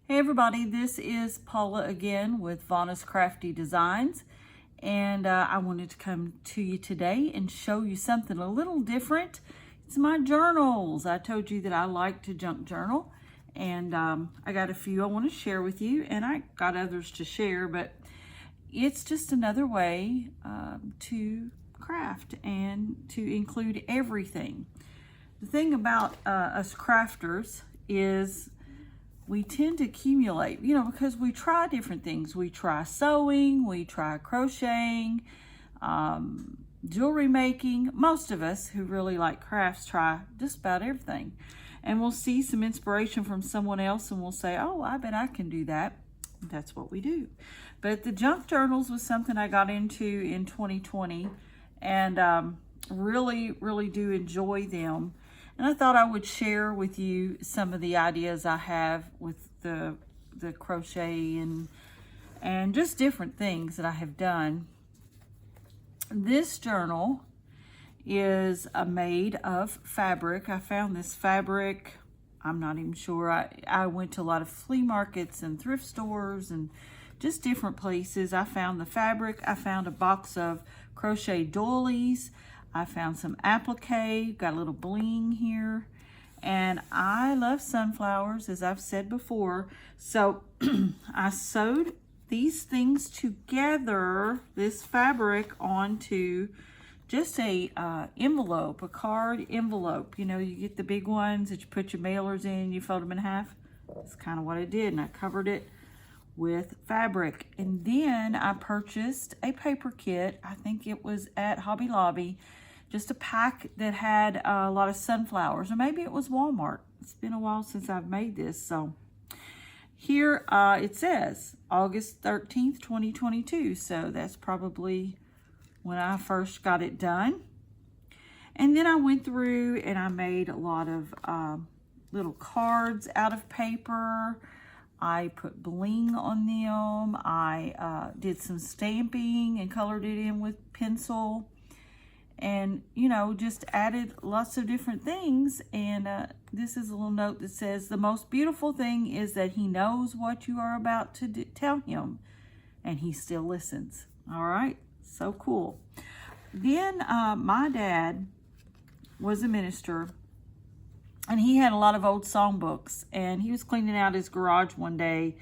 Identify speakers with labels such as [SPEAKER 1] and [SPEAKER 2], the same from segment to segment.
[SPEAKER 1] Hey everybody, this is Paula again with Vana's Crafty Designs, and I wanted to come to you today and show you something a little different. It's my journals. I told you that I like to junk journal, and I got a few I want to share with you, and I got others to share, but it's just another way to craft and to include everything. The thing about us crafters is we tend to accumulate, because we try different things. We try sewing, we try crocheting, jewelry making. Most of us who really like crafts try just about everything. And we'll see some inspiration from someone else and we'll say, oh, I bet I can do that. That's what we do. But the junk journals was something I got into in 2020 and really do enjoy them. And I thought I would share with you some of the ideas I have with the crochet and just different things that I have done. This journal is made of fabric. I found this fabric, I'm not even sure. I went to a lot of flea markets and thrift stores and just different places. I found the fabric. I found a box of crochet doilies. I found some applique, got a little bling here, and I love sunflowers, as I've said before. So I sewed these things together, this fabric, onto just a envelope, a card envelope. You get the big ones that you put your mailers in, you fold them in half. That's kind of what I did, and I covered it with fabric. And then I purchased a paper kit. I think it was at Hobby Lobby. Just a pack that had a lot of sunflowers, or maybe it was Walmart. It's been a while since I've made this. So here it says August 13th, 2022. So that's probably when I first got it done. And then I went through and I made a lot of little cards out of paper. I put bling on them. I did some stamping and colored it in with pencil. And, just added lots of different things. And this is a little note that says, the most beautiful thing is that he knows what you are about to tell him, and he still listens. All right, so cool. Then my dad was a minister, and he had a lot of old songbooks, and he was cleaning out his garage one day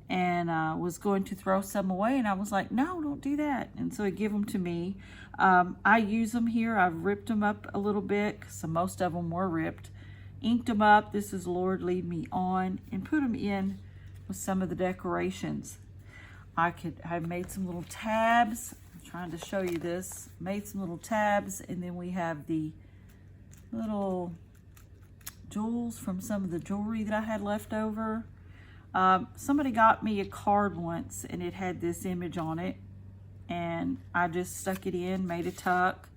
[SPEAKER 1] and was going to throw some away, and I was like, no, don't do that. And so he gave them to me. I use them here. I've ripped them up a little bit, so most of them were ripped. Inked them up. This is Lord Lead Me On, and put them in with some of the decorations. I made some little tabs. I'm trying to show you this. Made some little tabs, and then we have the little jewels from some of the jewelry that I had left over. Somebody got me a card once, and it had this image on it, and I just stuck it in, made a tuck,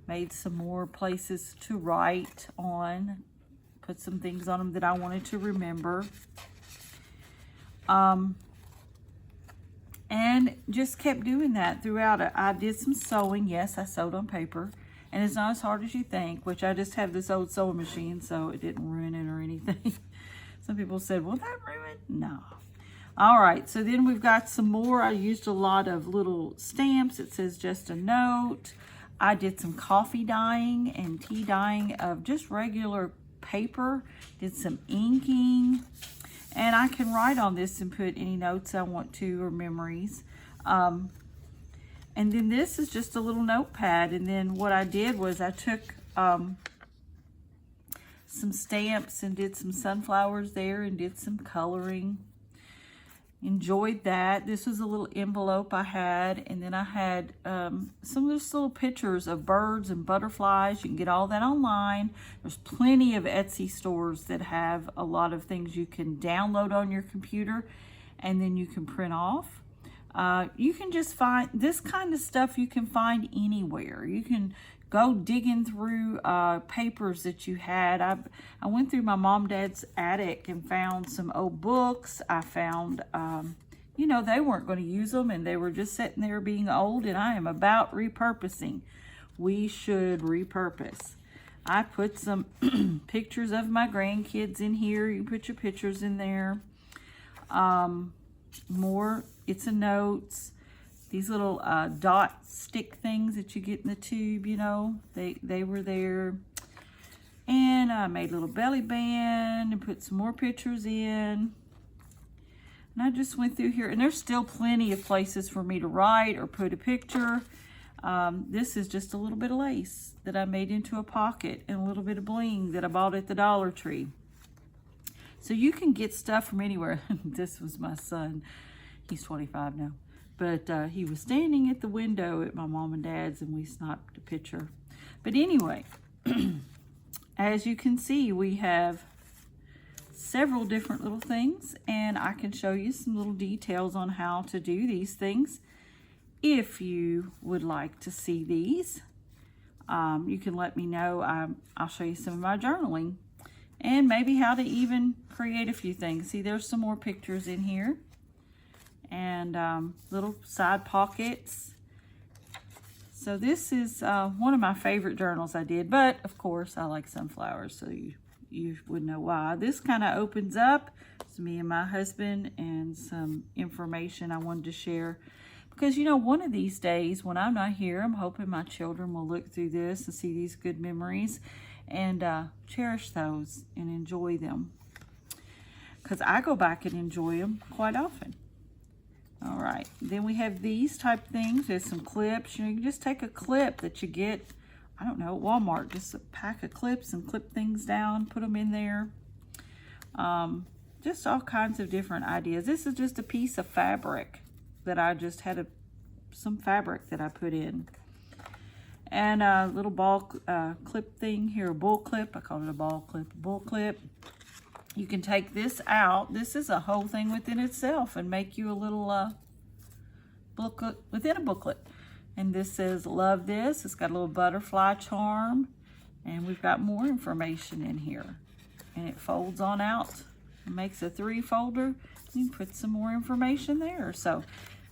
[SPEAKER 1] made some more places to write on, put some things on them that I wanted to remember, and just kept doing that throughout it. I did some sewing. Yes, I sewed on paper, and it's not as hard as you think, which I just have this old sewing machine, so it didn't ruin it or anything. Some people said, will that ruin? No. All right, so then we've got some more. I used a lot of little stamps. It says just a note. I did some coffee dyeing and tea dyeing of just regular paper. Did some inking. And I can write on this and put any notes I want to or memories. And then this is just a little notepad. And then what I did was I took some stamps and did some sunflowers there and did some coloring. Enjoyed that. This was a little envelope I had, and then I had some of those little pictures of birds and butterflies. You can get all that online. There's plenty of Etsy stores that have a lot of things you can download on your computer and then you can print off. You can just find this kind of stuff, you can find anywhere. You can go digging through papers that you had. I went through my mom and dad's attic and found some old books. I found, they weren't going to use them and they were just sitting there being old, and I am about repurposing. We should repurpose. I put some pictures of my grandkids in here. You put your pictures in there. More It's a Notes. These little dot stick things that you get in the tube, you know, they were there. And I made a little belly band and put some more pictures in. And I just went through here, and there's still plenty of places for me to write or put a picture. This is just a little bit of lace that I made into a pocket, and a little bit of bling that I bought at the Dollar Tree. So you can get stuff from anywhere. This was my son. He's 25 now. But he was standing at the window at my mom and dad's, and we snapped a picture. But anyway, as you can see, we have several different little things, and I can show you some little details on how to do these things. If you would like to see these, you can let me know. I'll show you some of my journaling, and maybe how to even create a few things. See, there's some more pictures in here, and little side pockets. So this is one of my favorite journals I did, but of course I like sunflowers, so you would know why. This kind of opens up. It's me and my husband and some information I wanted to share. Because, you know, one of these days when I'm not here, I'm hoping my children will look through this and see these good memories and cherish those and enjoy them. Because I go back and enjoy them quite often. All right, then we have these type things. There's some clips. You know, you can just take a clip that you get, I don't know, at Walmart, just a pack of clips and clip things down, put them in there. Just all kinds of different ideas. This is just a piece of fabric that I just had some fabric that I put in. And a little ball clip thing here, a bull clip. I call it a ball clip, a bull clip. You can take this out. This is a whole thing within itself and make you a little booklet within a booklet. And this says, love this. It's got a little butterfly charm. And we've got more information in here. And it folds on out. It makes a 3-folder. You can put some more information there. So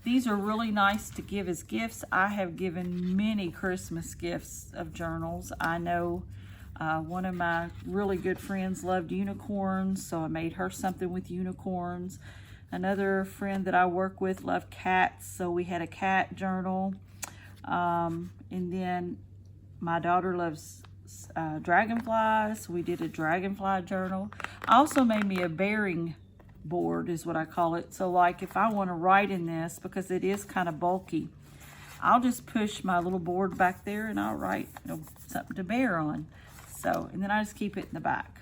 [SPEAKER 1] these are really nice to give as gifts. I have given many Christmas gifts of journals. I know one of my really good friends loved unicorns, so I made her something with unicorns. Another friend that I work with loved cats, so we had a cat journal. And then my daughter loves dragonflies, so we did a dragonfly journal. I also made me a bearing board, is what I call it. So like if I want to write in this, because it is kind of bulky, I'll just push my little board back there and I'll write, you know, something to bear on. So, and then I just keep it in the back.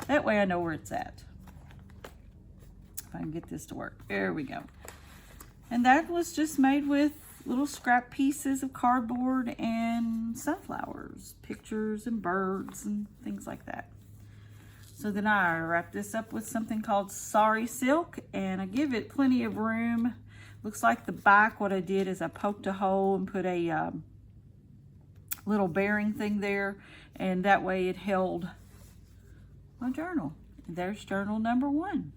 [SPEAKER 1] That way I know where it's at. If I can get this to work. There we go. And that was just made with little scrap pieces of cardboard and sunflowers, pictures and birds and things like that. So then I wrap this up with something called Sari Silk, and I give it plenty of room. Looks like the back, what I did is I poked a hole and put a little bearing thing there, and that way it held my journal. And there's journal number 1.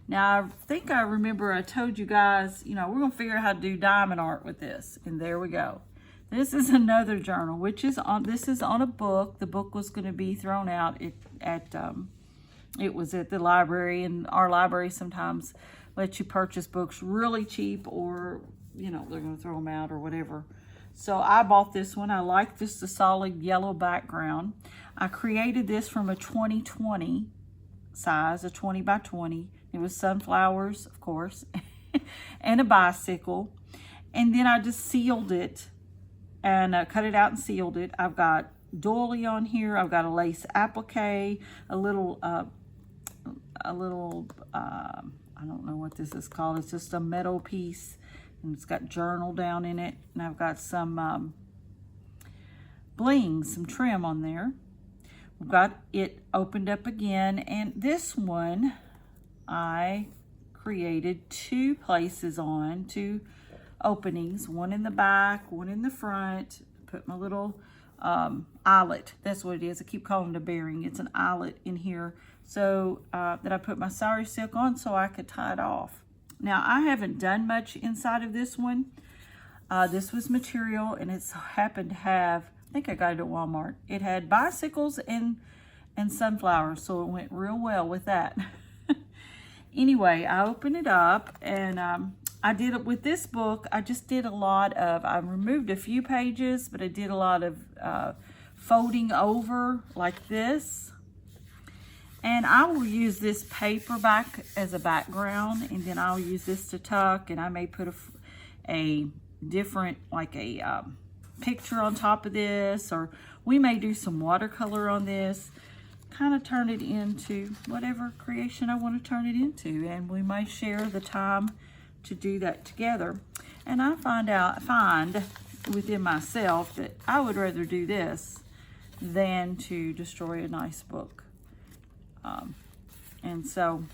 [SPEAKER 1] Now, I think I remember I told you guys, you know, we're going to figure out how to do diamond art with this, and there we go. This is another journal, which is on, this is on a book. The book was going to be thrown out it was at the library, and our library sometimes lets you purchase books really cheap, or, you know, they're going to throw them out or whatever. So I bought this one. I like this, the solid yellow background. I created this from a 2020 size, a 20 by 20. It was sunflowers, of course, and a bicycle. And then I just sealed it and cut it out and sealed it. I've got doily on here. I've got a lace applique, a little, I don't know what this is called. It's just a metal piece, and it's got journal down in it. And I've got some bling, some trim on there. We've got it opened up again, and this one I created 2 places on, 2 openings, one in the back, one in the front. Put my little eyelet, that's what it is. I keep calling it a bearing. It's an eyelet in here, so that I put my Sari Silk on so I could tie it off. Now, I haven't done much inside of this one. This was material, and it's happened to have, I think I got it at Walmart. It had bicycles and sunflowers, so it went real well with that. anyway, I opened it up, and I did it with this book. I just did a lot of, I removed a few pages, but I did a lot of folding over like this. And I will use this paperback as a background, and then I'll use this to tuck, and I may put a different, like a picture on top of this, or we may do some watercolor on this, kind of turn it into whatever creation I want to turn it into, and we may share the time to do that together. And I find within myself that I would rather do this than to destroy a nice book. And so,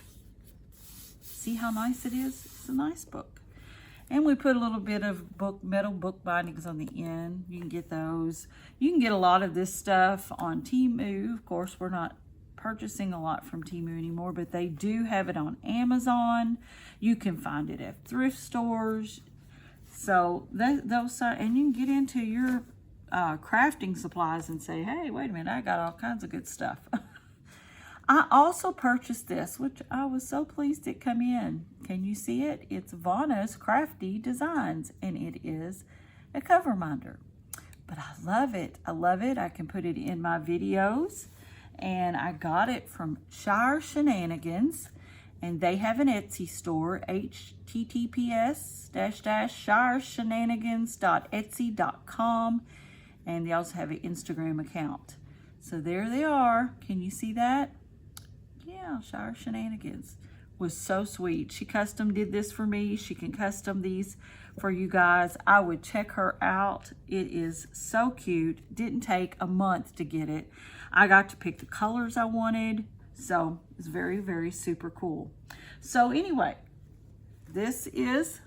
[SPEAKER 1] see how nice it is? It's a nice book. And we put a little bit of metal book bindings on the end. You can get those. You can get a lot of this stuff on Temu. Of course, we're not purchasing a lot from Temu anymore, but they do have it on Amazon. You can find it at thrift stores. So those, and you can get into your crafting supplies and say, hey, wait a minute, I got all kinds of good stuff. I also purchased this, which I was so pleased it come in. Can you see it? It's Vanna's Crafty Designs, and it is a cover minder. But I love it. I love it. I can put it in my videos, and I got it from Shire Shenanigans, and they have an Etsy store, https://shireshenanigans.etsy.com, and they also have an Instagram account. So there they are. Can you see that? Yeah, Shire Shenanigans was so sweet. She custom did this for me. She can custom these for you guys. I would check her out. It is so cute. Didn't take a month to get it. I got to pick the colors I wanted. So it's very, very super cool. So anyway, this is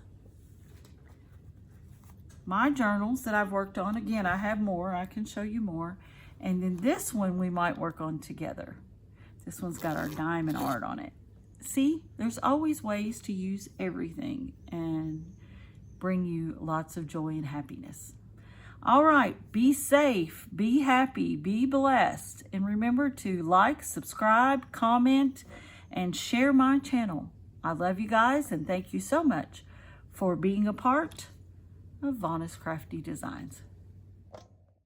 [SPEAKER 1] my journals that I've worked on. Again, I have more. I can show you more. And then this one we might work on together. This one's got our diamond art on it. See, there's always ways to use everything and bring you lots of joy and happiness. All right, be safe, be happy, be blessed. And remember to like, subscribe, comment, and share my channel. I love you guys, and thank you so much for being a part of Vanna's Crafty Designs.